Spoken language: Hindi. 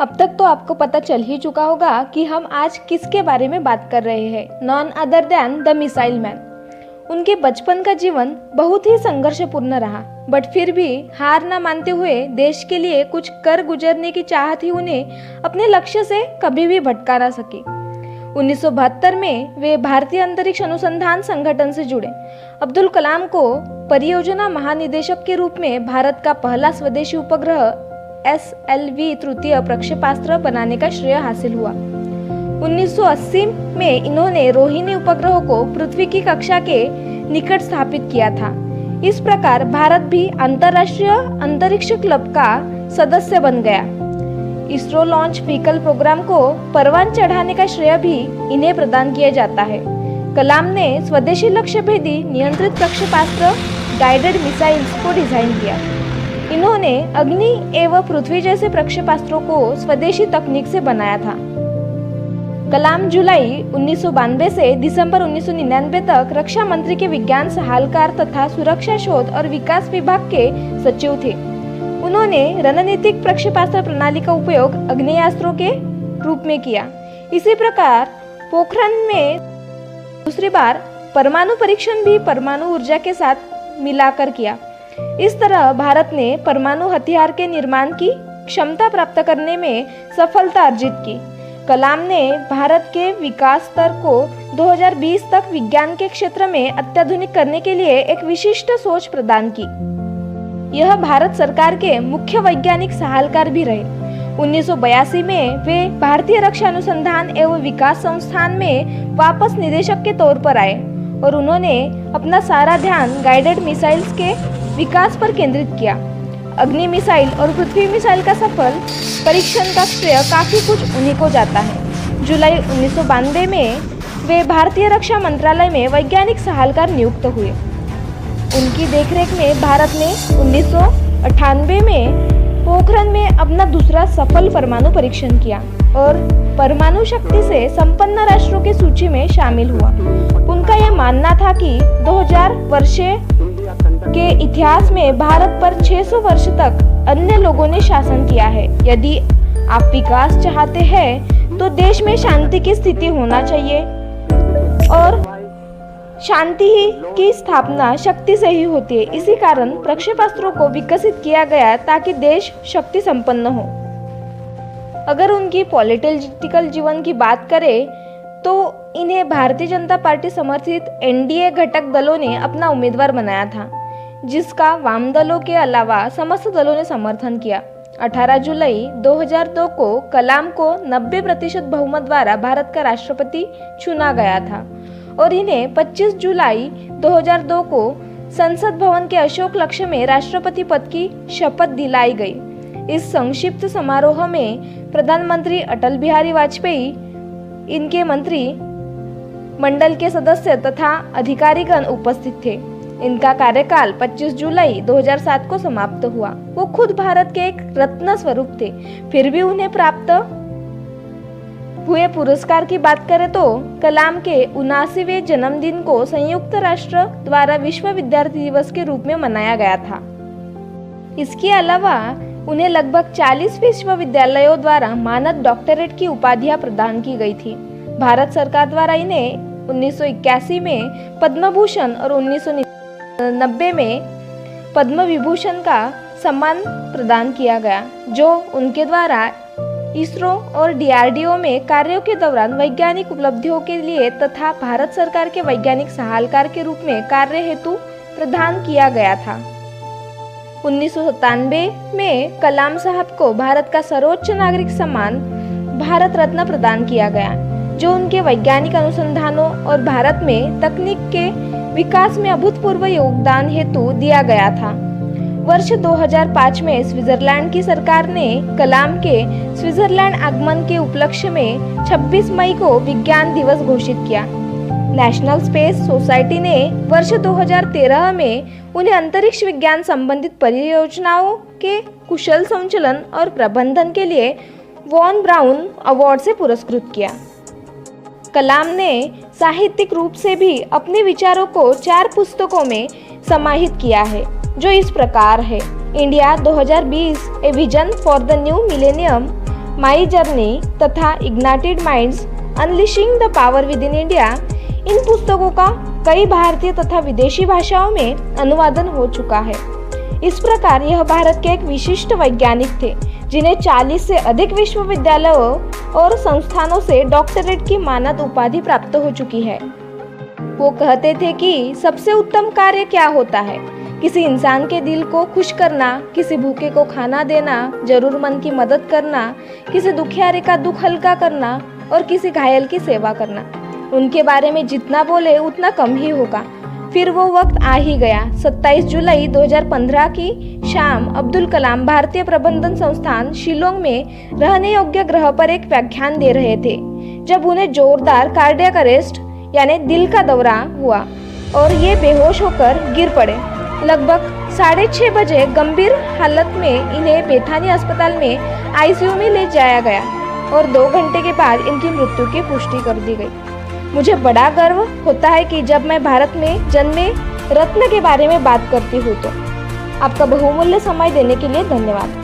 अब तक तो आपको पता चल ही चुका होगा कि हम आज किसके बारे में बात कर रहे हैं। None other than the missile man. उनके बचपन का जीवन बहुत ही संघर्षपूर्ण रहा, बट फिर भी हार न मानते हुए देश के लिए कुछ कर गुजरने की चाहत ही उन्हें अपने लक्ष्य से कभी भी भटका न सकी। 1972 में वे भारतीय अंतरिक्ष अनुसंधान संगठन से जुड़े। अब्दुल कलाम को परियोजना महानिदेशक के रूप में भारत का पहला स्वदेशी उपग्रह SLV तृतीय प्रक्षेपास्त्र बनाने का श्रेय हासिल हुआ। 1980 में इन्होंने रोहिणी उपग्रह को पृथ्वी की कक्षा के निकट स्थापित किया था। इस प्रकार भारत भी अंतर्राष्ट्रीय अंतरिक्ष क्लब का सदस्य बन गया। इसरो लॉन्च व्हीकल प्रोग्राम को परवान चढ़ाने का श्रेय भी इन्हें प्रदान किया जाता है। कलाम ने स्वदेशी लक्ष्य भेदी नियंत्रित प्रक्षेपास्त्र गाइडेड मिसाइल्स को डिजाइन किया। इन्होंने अग्नि एवं पृथ्वी जैसे प्रक्षेपास्त्रों को स्वदेशी तकनीक से बनाया था। कलाम जुलाई 1992 से दिसंबर 1999 तक रक्षा मंत्री के विज्ञान सलाहकार तथा सुरक्षा शोध और विकास विभाग के सचिव थे। उन्होंने रणनीतिक प्रक्षेपास्त्र प्रणाली का उपयोग आग्नेयास्त्रों के रूप में किया। इसी प्रकार पोखरण में दूसरी बार परमाणु परीक्षण भी परमाणु ऊर्जा के साथ मिलाकर किया। इस तरह भारत ने परमाणु हथियार के निर्माण की क्षमता प्राप्त करने में सफलता अर्जित की। कलाम ने भारत के विकास स्तर को 2020 तक विज्ञान के क्षेत्र में अत्याधुनिक करने के लिए एक विशिष्ट सोच प्रदान की। यह भारत सरकार के मुख्य वैज्ञानिक सलाहकार भी रहे। 1982 में वे भारतीय रक्षा अनुसंधान एवं विकास संस्थान में वापस निदेशक के तौर पर आए और उन्होंने अपना सारा ध्यान गाइडेड मिसाइल्स के विकास पर केंद्रित किया। अग्नि मिसाइल और पृथ्वी मिसाइल का सफल परीक्षण का श्रेय काफी कुछ उन्हीं को जाता है। जुलाई 1992 में वे भारतीय रक्षा मंत्रालय में वैज्ञानिक सलाहकार नियुक्त हुए। उनकी देखरेख में भारत ने 1998 में पोखरण में अपना दूसरा सफल परमाणु परीक्षण किया और परमाणु शक्ति से संपन्न राष्ट्रों की सूची में शामिल हुआ। उनका यह मानना था कि 2000 वर्ष के इतिहास में भारत पर 600 वर्ष तक अन्य लोगों ने शासन किया है। यदि आप विकास चाहते हैं तो देश में शांति की स्थिति होना चाहिए और शांति ही की स्थापना शक्ति से ही होती है। इसी कारण प्रक्षेपास्त्रों को विकसित किया गया ताकि देश शक्ति संपन्न हो। अगर उनकी पॉलिटिकल जीवन की बात करें तो इन्हें भारतीय जनता पार्टी समर्थित NDA घटक दलों ने अपना उम्मीदवार बनाया था, जिसका वाम दलों के अलावा समस्त दलों ने समर्थन किया। 18 जुलाई 2002 को कलाम को 90% बहुमत द्वारा भारत का राष्ट्रपति चुना गया था और इन्हें 25 जुलाई 2002 को संसद भवन के अशोक लक्ष्य में राष्ट्रपति पद की शपथ दिलाई गई। इस संक्षिप्त समारोह में प्रधानमंत्री अटल बिहारी वाजपेयी, इनके मंत्री मंडल के सदस्य तथा अधिकारीगण उपस्थित थे। इनका कार्यकाल 25 जुलाई 2007 को समाप्त हुआ। वो खुद भारत के एक रत्न स्वरूप थे। फिर भी उन्हें प्राप्त हुए पुरस्कार की बात करें तो कलाम के 79वें जन्मदिन को संयुक्त राष्ट्र द्वारा विश्व विद्यार्थी दिवस के रूप में मनाया गया था। इसके अलावा उन्हें लगभग 40 विश्वविद्यालयों द्वारा मानद डॉक्टरेट की उपाधियां प्रदान की गई थी। भारत सरकार द्वारा इन्हें 1981 में पद्म भूषण और 1990 में पद्म विभूषण का सम्मान प्रदान किया गया, जो उनके द्वारा इसरो और DRDO में कार्यों के दौरान वैज्ञानिक उपलब्धियों के लिए तथा भारत सरकार के वैज्ञानिक सलाहकार के रूप में कार्य हेतु प्रदान किया गया था। 1997 में कलाम साहब को भारत का सर्वोच्च नागरिक सम्मान भारत रत्न प्रदान किया गया, जो उनके वैज्ञानिक अनुसंधानों और भारत में तकनीक के विकास में अभूतपूर्व योगदान हेतु दिया गया था। वर्ष 2005 में स्विट्जरलैंड की सरकार ने कलाम के स्विट्जरलैंड आगमन के उपलक्ष्य में 26 मई को विज्ञान दिवस घोषित किया। नेशनल स्पेस सोसाइटी ने वर्ष 2013 में उन्हें अंतरिक्ष विज्ञान संबंधित परियोजनाओं के कुशल संचालन और प्रबंधन के लिए वॉन ब्राउन अवार्ड से पुरस्कृत किया। कलाम ने साहित्यिक रूप से भी अपने विचारों को 4 पुस्तकों में समाहित किया है, जो इस प्रकार है: India 2020 A vision for the new millennium, my journey तथा ignited minds unleashing the power within India, इन पुस्तकों का कई भारतीय तथा विदेशी भाषाओं में अनुवादन हो चुका है। इस प्रकार यह भारत के एक विशिष्ट वैज्ञानिक थे जिन्हें 40 से अधिक विश्वविद्यालयों और संस्थानों से डॉक्टरेट की मानद उपाधि प्राप्त हो चुकी है। वो कहते थे कि सबसे उत्तम कार्य क्या होता है? किसी इंसान के दिल को खुश करना, किसी भूखे को खाना देना, जरूरतमंद की मदद करना, किसी दुखियारे का दुख हल्का करना और किसी घायल की सेवा करना। उनके बारे में जितना बोले उतना कम ही होगा। फिर वो वक्त आ ही गया। 27 जुलाई 2015 की शाम अब्दुल कलाम भारतीय प्रबंधन संस्थान शिलोंग में रहने योग्य ग्रह पर एक व्याख्यान दे रहे थे जब उन्हें जोरदार कार्डियक अरेस्ट यानी दिल का दौरा हुआ और ये बेहोश होकर गिर पड़े। लगभग 6:30 बजे गंभीर हालत में इन्हें बेथानी अस्पताल में आईसीयू में ले जाया गया और 2 घंटे के बाद इनकी मृत्यु की पुष्टि कर दी गई। मुझे बड़ा गर्व होता है कि जब मैं भारत में जन्मे रत्न के बारे में बात करती हूँ तो। आपका बहुमूल्य समय देने के लिए धन्यवाद।